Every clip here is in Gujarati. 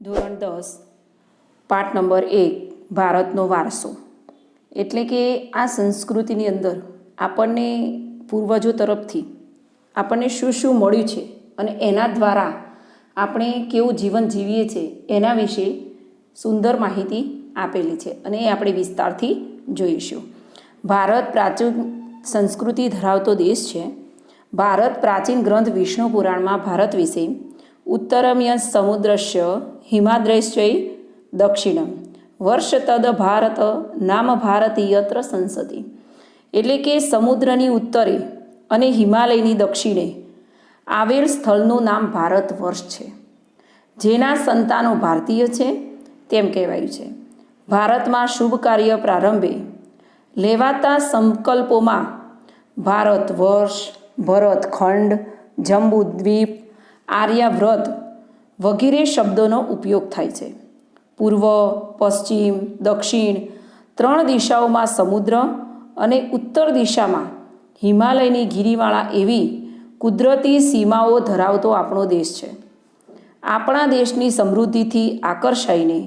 ધોરણ 10 પાઠ નંબર 1 ભારતનો વારસો એટલે કે આ સંસ્કૃતિની અંદર આપણને પૂર્વજો તરફથી આપણને શું શું મળ્યું છે અને એના દ્વારા આપણે કેવું જીવન જીવીએ છીએ એના વિશે સુંદર માહિતી આપેલી છે અને એ આપણે વિસ્તારથી જોઈશું. ભારત પ્રાચીન સંસ્કૃતિ ધરાવતો દેશ છે. ભારત પ્રાચીન ગ્રંથ વિષ્ણુ પુરાણમાં ભારત વિશે ઉત્તરમ્ય સમુદ્રસ્ય હિમાદ્રશ્ચૈ દક્ષિણમ વર્ષ તદ ભારત નામ ભારતીયત્ર સંસદી એટલે કે સમુદ્રની ઉત્તરે અને હિમાલયની દક્ષિણે આવેલ સ્થળનું નામ ભારત વર્ષ છે, જેના સંતાનો ભારતીય છે તેમ કહેવાયું છે. ભારતમાં શુભ કાર્ય પ્રારંભે લેવાતા સંકલ્પોમાં ભારત વર્ષ, ભરતખંડ, જંબુદ્વીપ, આર્યાવ્રત વગેરે શબ્દોનો ઉપયોગ થાય છે. પૂર્વ, પશ્ચિમ, દક્ષિણ ત્રણ દિશાઓમાં સમુદ્ર અને ઉત્તર દિશામાં હિમાલયની ગિરિમાળા એવી કુદરતી સીમાઓ ધરાવતો આપણો દેશ છે. આપણા દેશની સમૃદ્ધિથી આકર્ષાઈને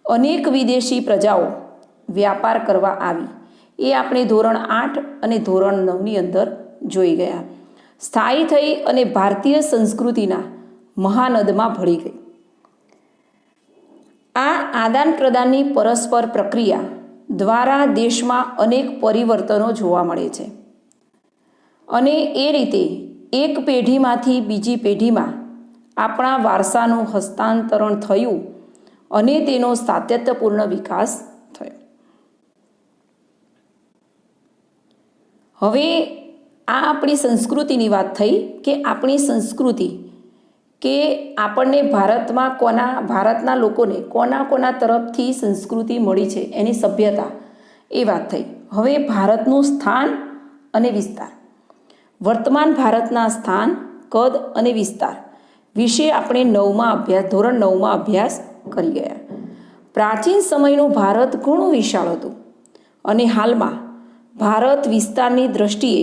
અનેક વિદેશી પ્રજાઓ વ્યાપાર કરવા આવી એ આપણે ધોરણ 8 અને ધોરણ 9ની અંદર જોઈ ગયા. સ્થાયી થઈ અને ભારતીય સંસ્કૃતિના મહાનદમાં ભળી ગઈ. આ આદાન પ્રદાનની પરસ્પર પ્રક્રિયા દ્વારા દેશમાં અનેક પરિવર્તનો જોવા મળે છે અને એ રીતે એક પેઢીમાંથી બીજી પેઢીમાં આપણા વારસાનું હસ્તાંતરણ થયું અને તેનો સાતત્યપૂર્ણ વિકાસ થયો. હવે આ આપણી સંસ્કૃતિની વાત થઈ કે આપણી સંસ્કૃતિ કે આપણને ભારતના લોકોને કોના તરફથી સંસ્કૃતિ મળી છે એની સભ્યતા એ વાત થઈ. હવે ભારતનું સ્થાન અને વિસ્તાર, વર્તમાન ભારતના સ્થાન, કદ અને વિસ્તાર વિશે આપણે ધોરણ 9માં અભ્યાસ કરી ગયા. પ્રાચીન સમયનું ભારત ઘણું વિશાળ હતું અને હાલમાં ભારત વિસ્તારની દ્રષ્ટિએ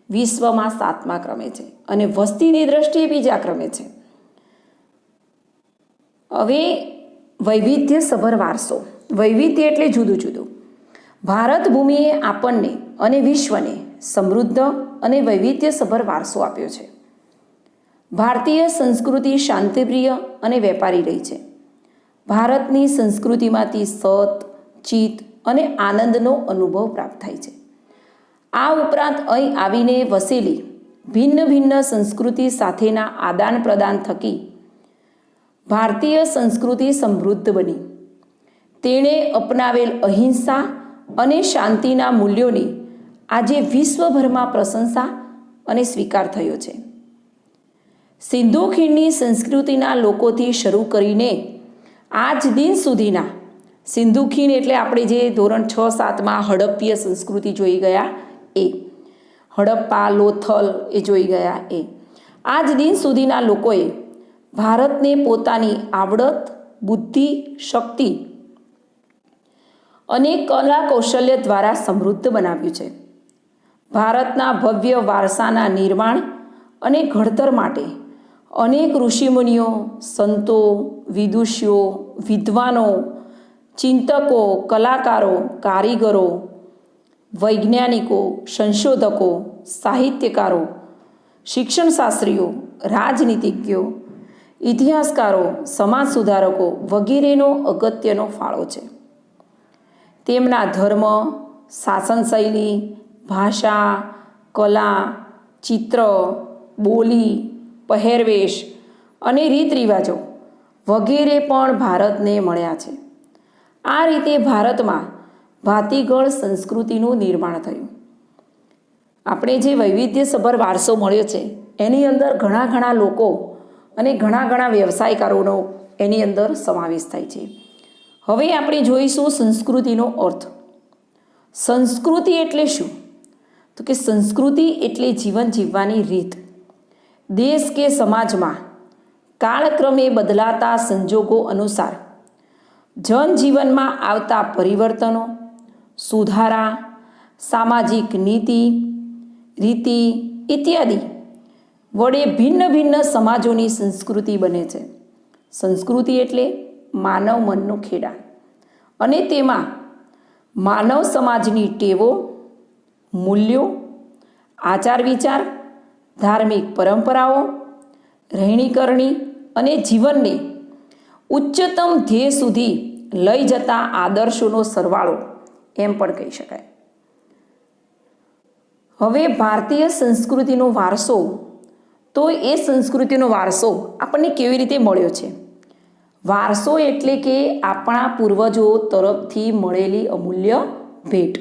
વિશ્વમાં 7મા ક્રમે છે અને વસ્તીની દ્રષ્ટિએ બીજા ક્રમે છે. હવે વૈવિધ્યસભર વારસો, વૈવિધ્ય એટલે જુદું જુદું. ભારત ભૂમિએ આપણને અને વિશ્વને સમૃદ્ધ અને વૈવિધ્યસભર વારસો આપ્યો છે. ભારતીય સંસ્કૃતિ શાંતિપ્રિય અને વેપારી રહી છે. ભારતની સંસ્કૃતિમાંથી સત, ચિત્ત અને આનંદનો અનુભવ પ્રાપ્ત થાય છે. આ ઉપરાંત અહીં આવીને વસેલી ભિન્ન ભિન્ન સંસ્કૃતિ સાથેના આદાન પ્રદાન થકી ભારતીય સંસ્કૃતિ સમૃદ્ધ બની. તેણે અપનાવેલ અહિંસા અને શાંતિના મૂલ્યોની આજે વિશ્વભરમાં પ્રશંસા અને સ્વીકાર થયો છે. સિંધુ ખીણની સંસ્કૃતિના લોકોથી શરૂ કરીને આજ દિન સુધીના, સિંધુ ખીણ એટલે આપણે જે ધોરણ 6-7માં હડપ્પીય સંસ્કૃતિ જોઈ ગયા એ, હડપ્પા, લોથલ એ જોઈ ગયા એ, આજ દિન સુધીના લોકોએ ભારતને પોતાની આવડત, બુદ્ધિ, શક્તિ અને કલા કૌશલ્ય દ્વારા સમૃદ્ધ બનાવ્યું છે. ભારતના ભવ્ય વારસાના નિર્માણ અને ઘડતર માટે અનેક ઋષિમુનિઓ, સંતો, વિદુષીઓ, વિદ્વાનો, ચિંતકો, કલાકારો, કારીગરો, વૈજ્ઞાનિકો, સંશોધકો, સાહિત્યકારો, શિક્ષણશાસ્ત્રીઓ, રાજનીતિજ્ઞો, ઇતિહાસકારો, સમાજ સુધારકો વગેરેનો અગત્યનો ફાળો છે. તેમના ધર્મ, શાસન શૈલી, ભાષા, કલા, ચિત્ર, બોલી, પહેરવેશ અને રીત રિવાજો વગેરે પણ ભારતને મળ્યા છે. આ રીતે ભારતમાં ભાતીગળ સંસ્કૃતિનું નિર્માણ થયું. આપણે જે વૈવિધ્યસભર વારસો મળ્યો છે એની અંદર ઘણા લોકો અને ઘણા વ્યવસાયકારોનો એની અંદર સમાવેશ થાય છે. હવે આપણે જોઈશું સંસ્કૃતિનો અર્થ. સંસ્કૃતિ એટલે શું? તો કે સંસ્કૃતિ એટલે જીવન જીવવાની રીત. દેશ કે સમાજમાં કાળક્રમે બદલાતા સંજોગો અનુસાર જનજીવનમાં આવતા પરિવર્તનો, સુધારા, સામાજિક નીતિ, રીતિ ઇત્યાદિ વડે ભિન્ન ભિન્ન સમાજોની સંસ્કૃતિ બને છે. સંસ્કૃતિ એટલે માનવ મનનો ખેડા અને તેમાં માનવ સમાજની ટેવો, મૂલ્યો, આચાર વિચાર, ધાર્મિક પરંપરાઓ, રહેણીકરણી અને જીવનને ઉચ્ચતમ ધ્યેય સુધી લઈ જતા આદર્શોનો સરવાળો એમ પણ કહી શકાય. હવે ભારતીય સંસ્કૃતિનો વારસો, તો એ સંસ્કૃતિનો વારસો આપણને કેવી રીતે મળ્યો છે? વારસો એટલે કે આપણા પૂર્વજો તરફથી મળેલી અમૂલ્ય ભેટ.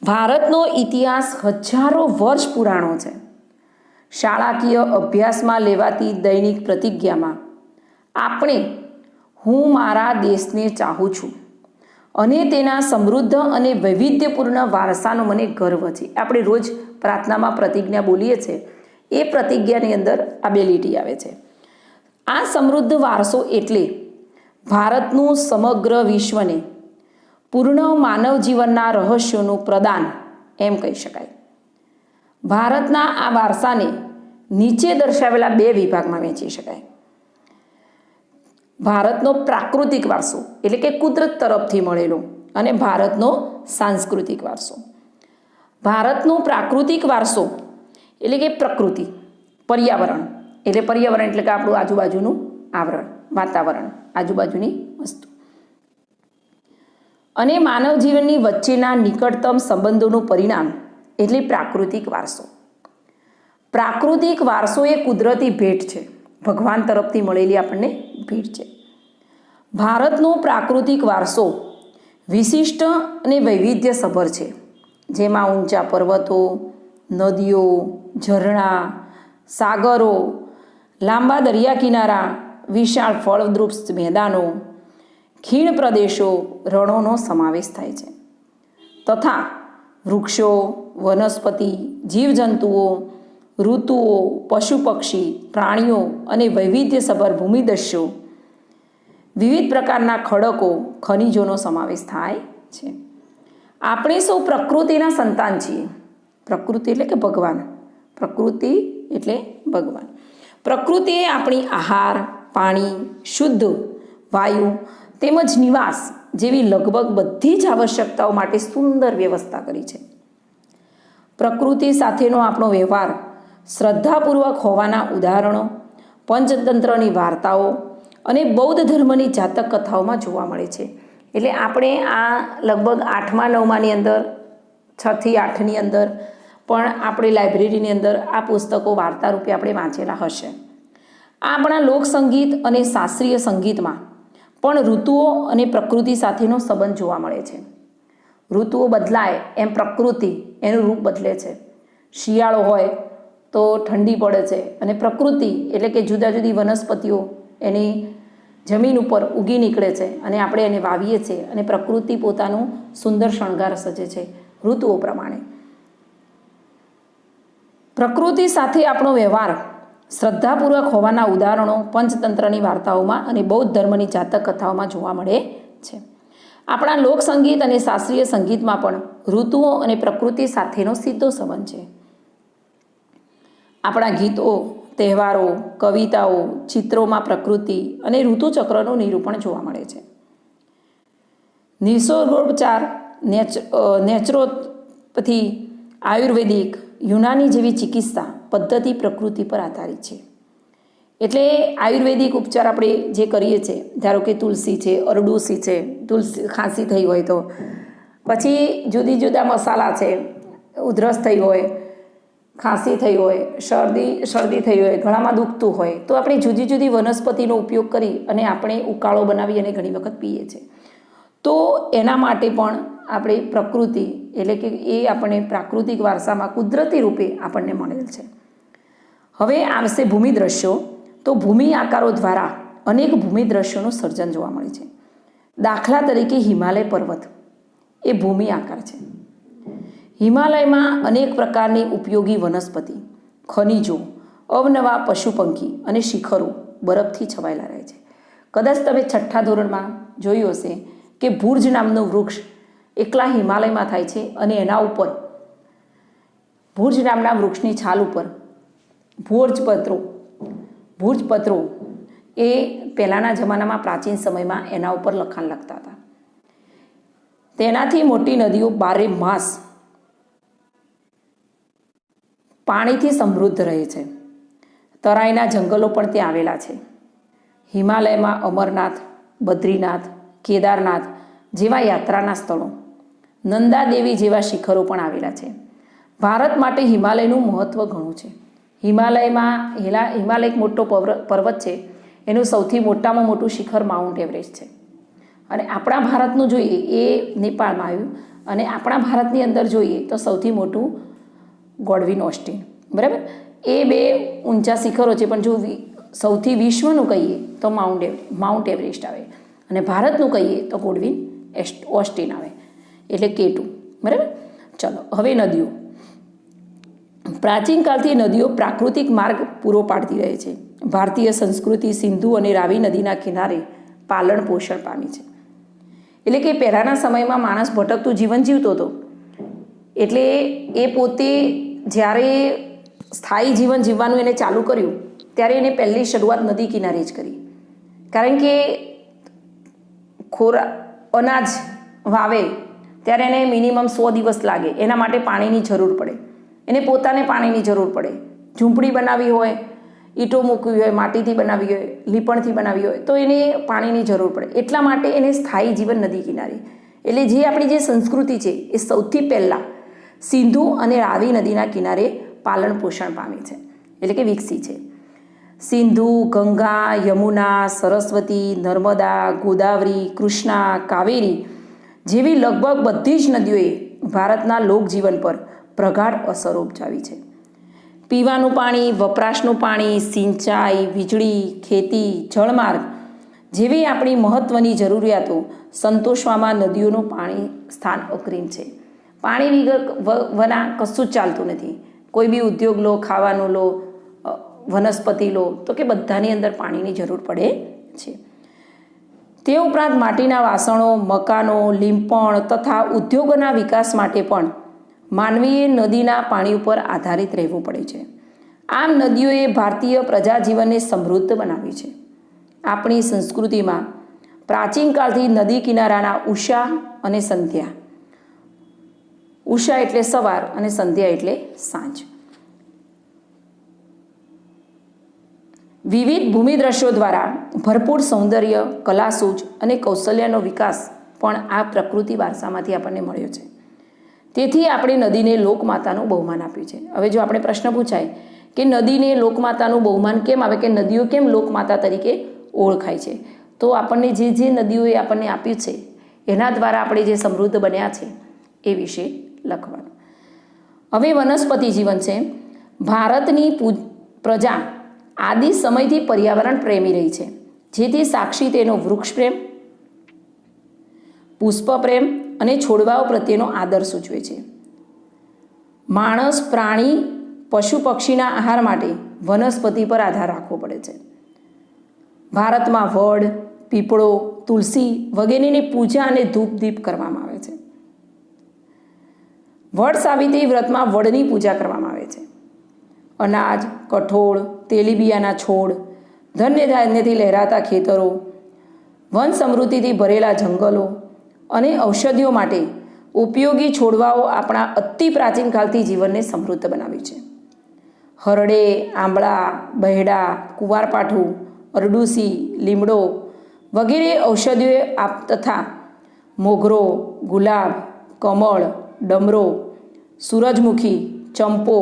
ભારતનો ઇતિહાસ હજારો વર્ષ પુરાણો છે. શાળાકીય અભ્યાસમાં લેવાતી દૈનિક પ્રતિજ્ઞામાં આપણે હું મારા દેશને ચાહું છું અને તેના સમૃદ્ધ અને વૈવિધ્યપૂર્ણ વારસાનો મને ગર્વ છે. આપણે રોજ પ્રાર્થનામાં પ્રતિજ્ઞા બોલીએ છીએ, એ પ્રતિજ્ઞાની અંદર આ બે લીટી આવે છે. આ સમૃદ્ધ વારસો એટલે ભારતનું સમગ્ર વિશ્વને પૂર્ણ માનવ જીવનના રહસ્યોનું પ્રદાન એમ કહી શકાય. ભારતના આ વારસાને નીચે દર્શાવેલા બે વિભાગમાં વહેંચી શકાય. ભારતનો પ્રાકૃતિક વારસો એટલે કે કુદરત તરફથી મળેલો, અને ભારતનો સાંસ્કૃતિક વારસો. ભારતનો પ્રાકૃતિક વારસો એટલે કે પ્રકૃતિ, પર્યાવરણ એટલે કે આપણું આજુબાજુનું આવરણ, વાતાવરણ, આજુબાજુની વસ્તુ, અને માનવ જીવનની વચ્ચેના નિકટતમ સંબંધોનું પરિણામ એટલે પ્રાકૃતિક વારસો. પ્રાકૃતિક વારસો એ કુદરતી ભેટ છે, ભગવાન તરફથી મળેલી આપણને ભેટ છે. ભારતનો પ્રાકૃતિક વારસો વિશિષ્ટ અને વૈવિધ્યસભર છે, જેમાં ઊંચા પર્વતો, નદીઓ, ઝરણા, સાગરો, લાંબા દરિયા કિનારા, વિશાળ ફળદ્રુપ મેદાનો, ખીણ પ્રદેશો, રણોનો સમાવેશ થાય છે, તથા વૃક્ષો, વનસ્પતિ, જીવજંતુઓ, ઋતુઓ, પશુ પક્ષી, પ્રાણીઓ અને વૈવિધ્યસભર ભૂમિદૃશ્યો, વિવિધ પ્રકારના ખડકો, ખનિજોનો સમાવેશ થાય છે. આપણે સૌ પ્રકૃતિના સંતાન છીએ. પ્રકૃતિ એટલે કે ભગવાન. પ્રકૃતિ એટલે ભગવાન. પ્રકૃતિ એ આપણી આહાર, પાણી, શુદ્ધ વાયુ તેમજ નિવાસ જેવી લગભગ બધી જ આવશ્યકતાઓ માટે સુંદર વ્યવસ્થા કરી છે. પ્રકૃતિ સાથેનો આપણો વ્યવહાર શ્રદ્ધાપૂર્વક હોવાના ઉદાહરણો પંચતંત્રની વાર્તાઓ અને બૌદ્ધ ધર્મની જાતક કથાઓમાં જોવા મળે છે. એટલે આપણે આ લગભગ 8મા 9માની અંદર, 6 થી 8ની અંદર પણ આપણે લાઇબ્રેરીની અંદર આ પુસ્તકો વાર્તા રૂપે આપણે વાંચેલા હશે. આપણા લોકસંગીત અને શાસ્ત્રીય સંગીતમાં પણ ઋતુઓ અને પ્રકૃતિ સાથેનો સંબંધ જોવા મળે છે. ઋતુઓ બદલાય એમ પ્રકૃતિ એનું રૂપ બદલે છે. શિયાળો હોય તો ઠંડી પડે છે, અને પ્રકૃતિ એટલે કે જુદા જુદી વનસ્પતિઓ એની જમીન ઉપર ઉગી નીકળે છે અને આપણે એને વાવીએ છીએ, અને પ્રકૃતિ પોતાનું સુંદર શણગાર સજે છે ઋતુઓ પ્રમાણે. પ્રકૃતિ સાથે આપણો વ્યવહાર શ્રદ્ધાપૂર્વક હોવાના ઉદાહરણો પંચતંત્રની વાર્તાઓમાં અને બૌદ્ધ ધર્મની જાતક કથાઓમાં જોવા મળે છે. આપણા લોકસંગીત અને શાસ્ત્રીય સંગીતમાં પણ ઋતુઓ અને પ્રકૃતિ સાથેનો સીધો સંબંધ છે. આપણા ગીતો, તહેવારો, કવિતાઓ, ચિત્રોમાં પ્રકૃતિ અને ઋતુચક્રનું નિરૂપણ જોવા મળે છે. નિસર્ગોપચાર, નેચરોપથી, આયુર્વેદિક, યુનાની જેવી ચિકિત્સા પદ્ધતિ પ્રકૃતિ પર આધારિત છે. એટલે આયુર્વેદિક ઉપચાર આપણે જે કરીએ છીએ, ધારો કે તુલસી છે, અરડુસી છે, તુલસી ખાંસી થઈ હોય તો, પછી જુદી જુદા મસાલા છે, ઉધરસ થઈ હોય, ખાંસી થઈ હોય, શરદી થઈ હોય, ગળામાં દુખતું હોય, તો આપણે જુદી જુદી વનસ્પતિનો ઉપયોગ કરી અને આપણે ઉકાળો બનાવી અને ઘણી વખત પીએ છીએ. તો એના માટે પણ આપણે પ્રકૃતિ એટલે કે એ આપણે પ્રાકૃતિક વારસામાં કુદરતી રૂપે આપણને મળેલ છે. હવે આવશે ભૂમિ દ્રશ્યો. તો ભૂમિ આકારો દ્વારા અનેક ભૂમિ દ્રશ્યોનું સર્જન જોવા મળે છે. દાખલા તરીકે હિમાલય પર્વત એ ભૂમિ આકાર છે. હિમાલયમાં અનેક પ્રકારની ઉપયોગી વનસ્પતિ, ખનિજો, અવનવા પશુ પંખી અને શિખરો બરફથી છવાયેલા રહે છે. કદાચ તમે 6ઠ્ઠા ધોરણમાં જોયું હશે કે ભુર્જ નામનું વૃક્ષ એકલા હિમાલયમાં થાય છે, અને એના ઉપર ભુર્જ નામના વૃક્ષની છાલ ઉપર ભોજપત્રો એ પહેલાંના જમાનામાં પ્રાચીન સમયમાં એના ઉપર લખાણ લખતા હતા. તેનાથી મોટી નદીઓ 12 માસ પાણીથી સમૃદ્ધ રહે છે. તરાઈના જંગલો પણ ત્યાં આવેલા છે. હિમાલયમાં અમરનાથ, બદ્રીનાથ, કેદારનાથ જેવા યાત્રાના સ્થળો, નંદાદેવી જેવા શિખરો પણ આવેલા છે. ભારત માટે હિમાલયનું મહત્ત્વ ઘણું છે. હિમાલય એક મોટો પર્વત છે. એનું સૌથી મોટામાં મોટું શિખર માઉન્ટ એવરેસ્ટ છે. અને આપણા ભારતનું જોઈએ એ નેપાળમાં આવ્યું, અને આપણા ભારતની અંદર જોઈએ તો સૌથી મોટું ગોડવિન ઓસ્ટિન, બરાબર. એ 2 ઊંચા શિખરો છે. પણ જો સૌથી વિશ્વનું કહીએ તો માઉન્ટ એવરેસ્ટ આવે, અને ભારતનું કહીએ તો ગોડવિન ઓસ્ટિન આવે, એટલે K2, બરાબર. ચલો, હવે નદીઓ. પ્રાચીન કાળથી નદીઓ પ્રાકૃતિક માર્ગ પૂરો પાડતી રહે છે. ભારતીય સંસ્કૃતિ સિંધુ અને રાવી નદીના કિનારે પાલન પોષણ પામી છે. એટલે કે પહેલાંના સમયમાં માણસ ભટકતું જીવન જીવતો હતો. એટલે એ પોતે જ્યારે સ્થાયી જીવન જીવવાનું એને ચાલુ કર્યું ત્યારે એને પહેલી શરૂઆત નદી કિનારે જ કરી. કારણ કે અનાજ વાવે ત્યારે એને મિનિમમ 100 દિવસ લાગે. એના માટે પાણીની જરૂર પડે. એને પોતાને પાણીની જરૂર પડે. ઝૂંપડી બનાવવી હોય, ઈંટો મૂકવી હોય, માટીથી બનાવવી હોય, લીપણથી બનાવવી હોય, તો એને પાણીની જરૂર પડે. એટલા માટે એને સ્થાયી જીવન નદી કિનારે. એટલે જે આપણી જે સંસ્કૃતિ છે એ સૌથી પહેલાં સિંધુ અને રાવી નદીના કિનારે પાલન પોષણ પામી છે, એટલે કે વિકસી છે. સિંધુ, ગંગા, યમુના, સરસ્વતી, નર્મદા, ગોદાવરી, કૃષ્ણા, કાવેરી જેવી લગભગ બધી જ નદીઓએ ભારતના લોકજીવન પર પ્રગાઢ અસરો ઉપજાવી છે. પીવાનું પાણી, વપરાશનું પાણી, સિંચાઈ, વીજળી, ખેતી, જળમાર્ગ જેવી આપણી મહત્ત્વની જરૂરિયાતો સંતોષવામાં નદીઓનું પાણી સ્થાન અગ્રીમ છે. પાણી વગર કશું જ ચાલતું નથી. કોઈ બી ઉદ્યોગ લો, ખાવાનું લો, વનસ્પતિ લો, તો કે બધાની અંદર પાણીની જરૂર પડે છે. તે ઉપરાંત માટીના વાસણો, મકાનો, લીંપણ તથા ઉદ્યોગોના વિકાસ માટે પણ માનવીએ નદીના પાણી ઉપર આધારિત રહેવું પડે છે. આમ નદીઓએ ભારતીય પ્રજાજીવનને સમૃદ્ધ બનાવ્યું છે. આપણી સંસ્કૃતિમાં પ્રાચીન કાળથી નદી કિનારાના ઉષા અને સંધ્યા, ઉષા એટલે સવાર અને સંધ્યા એટલે સાંજ, વિવિધ ભૂમિદ્રશ્યો દ્વારા ભરપૂર સૌંદર્ય, કલાસૂઝ અને કૌશલ્યનો વિકાસ પણ આ પ્રકૃતિ વારસામાંથી આપણને મળ્યો છે. તેથી આપણે નદીને લોકમાતાનું બહુમાન આપ્યું છે. હવે જો આપણે પ્રશ્ન પૂછાય કે નદીને લોકમાતાનું બહુમાન કેમ આવે, કે નદીઓ કેમ લોકમાતા તરીકે ઓળખાય છે, તો આપણને જે નદીઓએ આપણને આપ્યું છે એના દ્વારા આપણે જે સમૃદ્ધ બન્યા છે એ વિશે લખવાનું. હવે વનસ્પતિ જીવન છે. ભારતની પ્રજા આદિ સમયથી પર્યાવરણ પ્રેમી રહી છે, જેથી સાક્ષી તેનો વૃક્ષ પ્રેમ, પુષ્પ પ્રેમ અને છોડવાઓ પ્રત્યેનો આદર સૂચવે છે. માણસ, પ્રાણી, પશુ પક્ષીના આહાર માટે વનસ્પતિ પર આધાર રાખવો પડે છે. ભારતમાં વડ, પીપળો, તુલસી વગેરેની પૂજા અને ધૂપ દીપ કરવામાં આવે છે. વડ સાવિત્રી વ્રતમાં વડની પૂજા કરવામાં આવે છે. અનાજ, કઠોળ, તેલીબિયાના છોડ, ધન્ય ધાન્યથી લહેરાતા ખેતરો, વન સમૃદ્ધિથી ભરેલા જંગલો અને ઔષધિઓ માટે ઉપયોગી છોડવાઓ આપણા અતિ પ્રાચીન કાળથી જીવનને સમૃદ્ધ બનાવ્યું છે. હરડે, આંબળા, બહેડા, કુંવારપાઠું, અરડુસી, લીમડો વગેરે ઔષધિઓ તથા મોગરો, ગુલાબ, કમળ, ડમરો, સૂરજમુખી, ચંપો,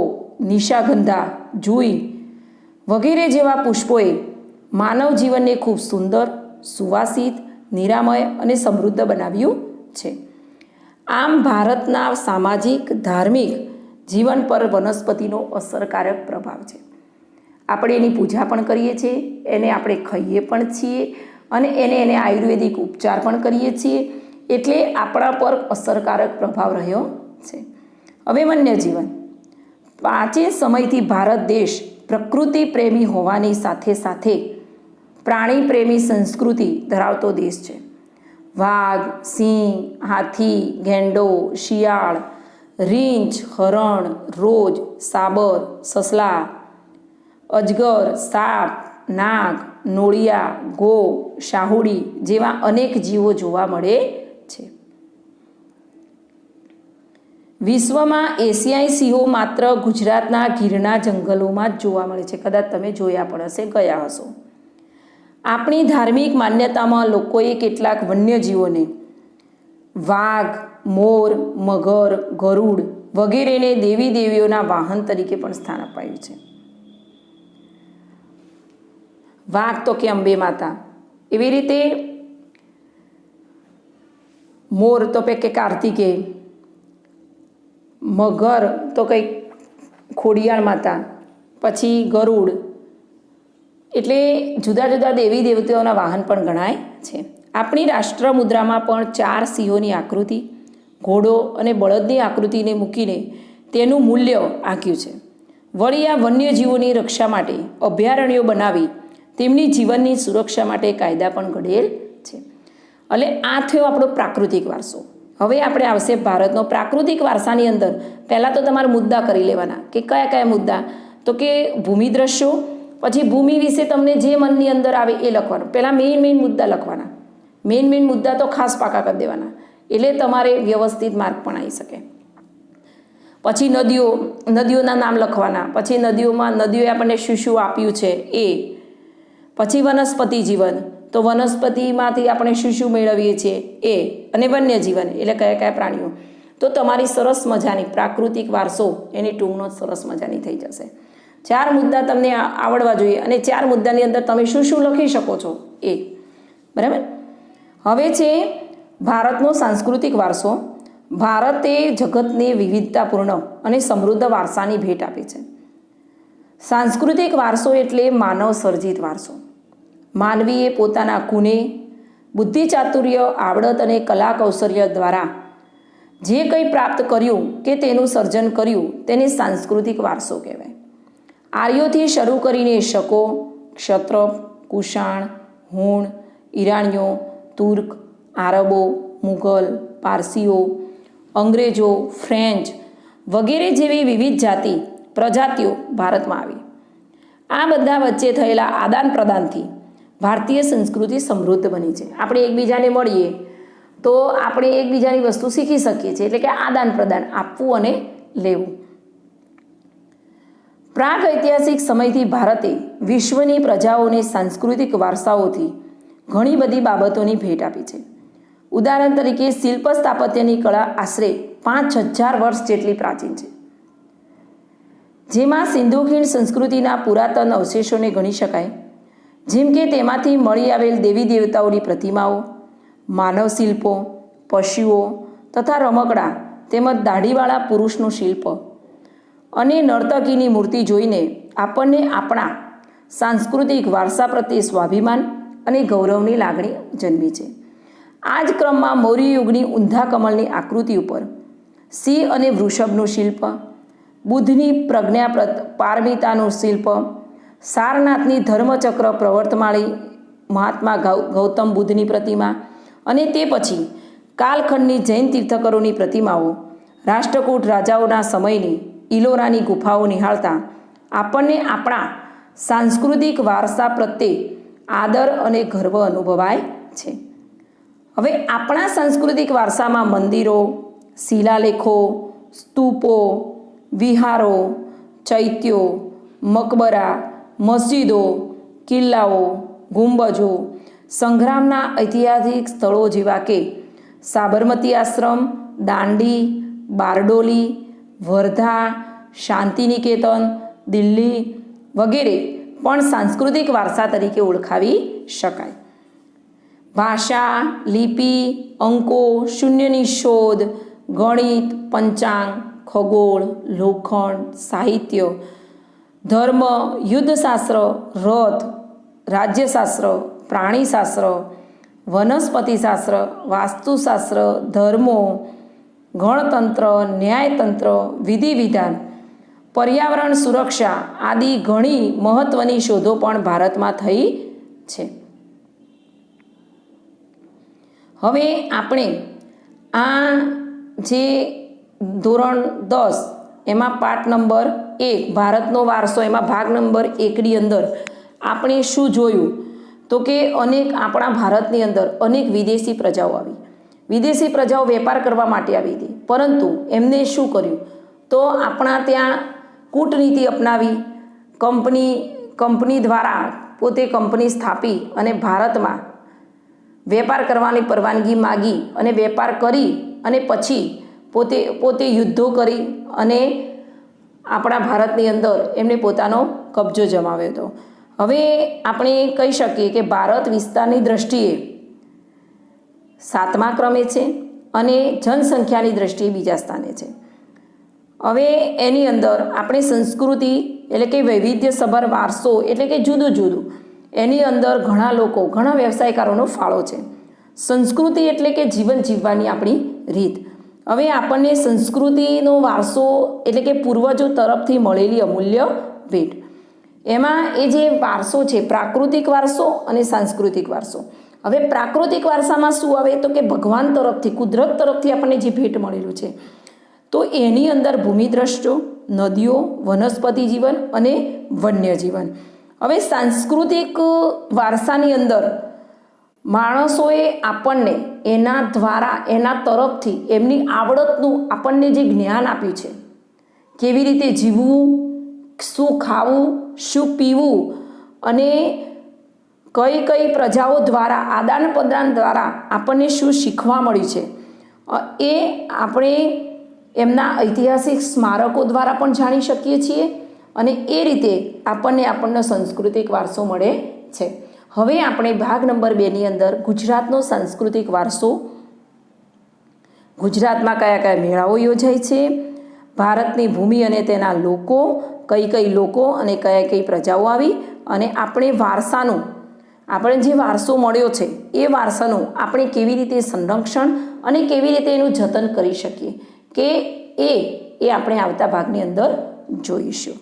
નિશાગંધા, જુઈ વગેરે જેવા પુષ્પોએ માનવ જીવનને ખૂબ સુંદર, સુવાસિત, નિરામય અને સમૃદ્ધ બનાવ્યું છે. આમ ભારતના સામાજિક, ધાર્મિક જીવન પર વનસ્પતિનો અસરકારક પ્રભાવ છે. આપણે એની પૂજા પણ કરીએ છીએ, એને આપણે ખાઈએ પણ છીએ અને એને આયુર્વેદિક ઉપચાર પણ કરીએ છીએ. એટલે આપણા પર અસરકારક પ્રભાવ રહ્યો છે. હવે વન્યજીવન. પ્રાચીન સમયથી ભારત દેશ પ્રકૃતિ પ્રેમી હોવાની સાથે સાથે પ્રાણી પ્રેમી સંસ્કૃતિ ધરાવતો દેશ છે. વાઘ, સિંહ, હાથી, ગેંડો, શિયાળ, રીંછ, હરણ, રોજ, સાબર, સસલા, અજગર, સાપ, નાગ, નોળિયા, ગો, શાહુડી જેવા અનેક જીવો જોવા મળે છે. વિશ્વમાં એશિયાઈ સિંહો માત્ર ગુજરાતના ગીરના જંગલોમાં જ જોવા મળે છે. કદાચ તમે જોયા પણ હશે, ગયા હશો. આપણી ધાર્મિક માન્યતામાં લોકોએ કેટલાક વન્યજીવોને વાઘ, મોર, મગર, ગરુડ વગેરેને દેવી દેવીઓના વાહન તરીકે પણ સ્થાન અપાયું છે. વાઘ તો કે અંબે માતા, એવી રીતે મોર તો કે કાર્તિકેય, મગર તો કંઈક ખોડિયાર માતા, પછી ગરુડ, એટલે જુદા જુદા દેવી દેવતાઓના વાહન પણ ગણાય છે. આપણી રાષ્ટ્ર મુદ્રામાં પણ 4 સિંહોની આકૃતિ, ઘોડો અને બળદની આકૃતિને મૂકીને તેનું મૂલ્ય આંક્યું છે. વળી આ વન્યજીવોની રક્ષા માટે અભયારણ્યો બનાવી તેમની જીવનની સુરક્ષા માટે કાયદા પણ ઘડેલ છે. એટલે આ થયો આપણો પ્રાકૃતિક વારસો. હવે આપણે આવશે ભારતનો પ્રાકૃતિક વારસાની અંદર. પહેલાં તો તમારે મુદ્દા કરી લેવાના કે કયા કયા મુદ્દા, તો કે ભૂમિ દ્રશ્યો, પછી ભૂમિ વિશે તમને જે મનની અંદર આવે એ લખવાનું. પહેલાં મેઇન મુદ્દા લખવાના. મેઇન મુદ્દા તો ખાસ પાકા કરી દેવાના, એટલે તમારે વ્યવસ્થિત માર્ક પણ આવી શકે. પછી નદીઓના નામ લખવાના. પછી નદીઓએ આપણને શું શું આપ્યું છે એ. પછી વનસ્પતિ જીવન, તો વનસ્પતિમાંથી આપણે શું શું મેળવીએ છીએ એ. અને વન્ય જીવન એટલે કયા કયા પ્રાણીઓ. તો તમારી સરસ મજાની પ્રાકૃતિક વારસો એની ટૂંકનો સરસ મજાની થઈ જશે. 4 મુદ્દા તમને આવડવા જોઈએ, અને 4 મુદ્દાની અંદર તમે શું શું લખી શકો છો એ. બરાબર. હવે છે ભારતનો સાંસ્કૃતિક વારસો. ભારતે જગતને વિવિધતાપૂર્ણ અને સમૃદ્ધ વારસાની ભેટ આપી છે. સાંસ્કૃતિક વારસો એટલે માનવ સર્જિત વારસો. માનવીએ પોતાના કુને, બુદ્ધિ, ચાતુર્ય, આવડત અને કલા કૌશલ્ય દ્વારા જે કંઈ પ્રાપ્ત કર્યું કે તેનું સર્જન કર્યું તેને સાંસ્કૃતિક વારસો કહેવાય. આર્યોથી શરૂ કરીને શકો, ક્ષત્રપ, કુષાણ, હુણ, ઈરાણીઓ, તુર્ક, આરબો, મુઘલ, પારસીઓ, અંગ્રેજો, ફ્રેન્ચ વગેરે જેવી વિવિધ પ્રજાતિઓ ભારતમાં આવી. આ બધા વચ્ચે થયેલા આદાન પ્રદાનથી ભારતીય સંસ્કૃતિ સમૃદ્ધ બની છે. આપણે એકબીજાને મળીએ તો આપણે એકબીજાની વસ્તુ શીખી શકીએ છીએ, એટલે કે આદાન પ્રદાન, આપવું અને લેવું. પ્રાગ ઐતિહાસિક સમયથી ભારતે વિશ્વની પ્રજાઓને સાંસ્કૃતિક વારસાઓથી ઘણી બધી બાબતોની ભેટ આપી છે. ઉદાહરણ તરીકે શિલ્પ સ્થાપત્યની કળા આશરે 5000 વર્ષ જેટલી પ્રાચીન છે, જેમાં સિંધુ ખીણ સંસ્કૃતિના પુરાતન અવશેષોને ગણી શકાય. જેમ કે તેમાંથી મળી આવેલ દેવી દેવતાઓની પ્રતિમાઓ, માનવ શિલ્પો, પશુઓ તથા રમકડા, તેમજ દાઢીવાળા પુરુષનું શિલ્પ અને નર્તકીની મૂર્તિ જોઈને આપણને આપણા સાંસ્કૃતિક વારસા પ્રત્યે સ્વાભિમાન અને ગૌરવની લાગણી જન્મી છે. આ જ ક્રમમાં મૌર્ય યુગની ઊંધા કમળની આકૃતિ ઉપર સિંહ અને વૃષભનું શિલ્પ, બુદ્ધની પ્રજ્ઞા પારમિતાનું શિલ્પ, સારનાથની ધર્મચક્ર પ્રવર્તમાળી મહાત્મા ગૌતમ બુદ્ધની પ્રતિમા, અને તે પછી કાલખંડની જૈન તીર્થકરોની પ્રતિમાઓ, રાષ્ટ્રકૂટ રાજાઓના સમયની ઇલોરાની ગુફાઓ નિહાળતા આપણને આપણા સાંસ્કૃતિક વારસા પ્રત્યે આદર અને ગર્વ અનુભવાય છે. હવે આપણા સાંસ્કૃતિક વારસામાં મંદિરો, શિલાલેખો, સ્તૂપો, વિહારો, ચૈત્યો, મકબરા, મસ્જિદો, કિલ્લાઓ, ગુંબજો, સંગ્રામના ઐતિહાસિક સ્થળો જેવા કે સાબરમતી આશ્રમ, દાંડી, બારડોલી, વર્ધા, શાંતિનિકેતન, દિલ્હી વગેરે પણ સાંસ્કૃતિક વારસા તરીકે ઓળખાવી શકાય. ભાષા, લિપિ, અંકો, શૂન્યની શોધ, ગણિત, પંચાંગ, ખગોળ, લોખંડ, સાહિત્ય, ધર્મ, યુદ્ધશાસ્ત્ર, રથ, રાજ્યશાસ્ત્ર, પ્રાણીશાસ્ત્ર, વનસ્પતિશાસ્ત્ર, વાસ્તુશાસ્ત્ર, ધર્મો, ગણતંત્ર, ન્યાયતંત્ર, વિધિ વિધાન, પર્યાવરણ સુરક્ષા આદિ ઘણી મહત્ત્વની શોધો પણ ભારતમાં થઈ છે. હવે આપણે આ જે ધોરણ 10 એમાં પાઠ નંબર 1 ભારતનો વારસો, એમાં ભાગ નંબર 1ની અંદર આપણે શું જોયું તો કે આપણા ભારતની અંદર અનેક વિદેશી પ્રજાઓ આવી. વિદેશી પ્રજાઓ વેપાર કરવા માટે આવી હતી, પરંતુ એમને શું કર્યું તો આપણા ત્યાં કૂટનીતિ અપનાવી, કંપની દ્વારા પોતે કંપની સ્થાપી અને ભારતમાં વેપાર કરવાની પરવાનગી માગી અને વેપાર કરી અને પછી પોતે યુદ્ધો કરી અને આપણા ભારતની અંદર એમણે પોતાનો કબજો જમાવ્યો હતો. હવે આપણે કહી શકીએ કે ભારત વિસ્તારની દ્રષ્ટિએ 7મા ક્રમે છે અને જનસંખ્યાની દ્રષ્ટિએ 2જા સ્થાને છે. હવે એની અંદર આપણે સંસ્કૃતિ એટલે કે વૈવિધ્યસભર વારસો એટલે કે જુદું જુદું એની અંદર ઘણા લોકો, ઘણા વ્યવસાયકારોનો ફાળો છે. સંસ્કૃતિ એટલે કે જીવન જીવવાની આપણી રીત. હવે આપણને સંસ્કૃતિનો વારસો એટલે કે પૂર્વજો તરફથી મળેલી અમૂલ્ય ભેટ. એમાં એ જે વારસો છે, પ્રાકૃતિક વારસો અને સાંસ્કૃતિક વારસો. હવે પ્રાકૃતિક વારસામાં શું આવે તો કે ભગવાન તરફથી, કુદરત તરફથી આપણને જે ભેટ મળેલું છે, તો એની અંદર ભૂમિદ્રષ્ટો, નદીઓ, વનસ્પતિ જીવન અને વન્ય જીવન. હવે સાંસ્કૃતિક વારસાની અંદર માણસોએ આપણને એના દ્વારા, એના તરફથી એમની આવડતનું આપણને જે જ્ઞાન આપ્યું છે, કેવી રીતે જીવવું, શું ખાવું, શું પીવું અને કઈ પ્રજાઓ દ્વારા આદાન પ્રદાન દ્વારા આપણને શું શીખવા મળ્યું છે, એ આપણે એમના ઐતિહાસિક સ્મારકો દ્વારા પણ જાણી શકીએ છીએ અને એ રીતે આપણને સાંસ્કૃતિક વારસો મળે છે. હવે આપણે ભાગ નંબર 2ની અંદર ગુજરાતનો સાંસ્કૃતિક વારસો, ગુજરાતમાં કયા કયા મેળાઓ યોજાય છે, ભારતની ભૂમિ અને તેના લોકો, કઈ લોકો અને કઈ પ્રજાઓ આવી અને આપણે જે વારસો મળ્યો છે એ વારસાનું આપણે કેવી રીતે સંરક્ષણ અને કેવી રીતે એનું જતન કરી શકીએ કે એ આપણે આવતા ભાગની અંદર જોઈશું.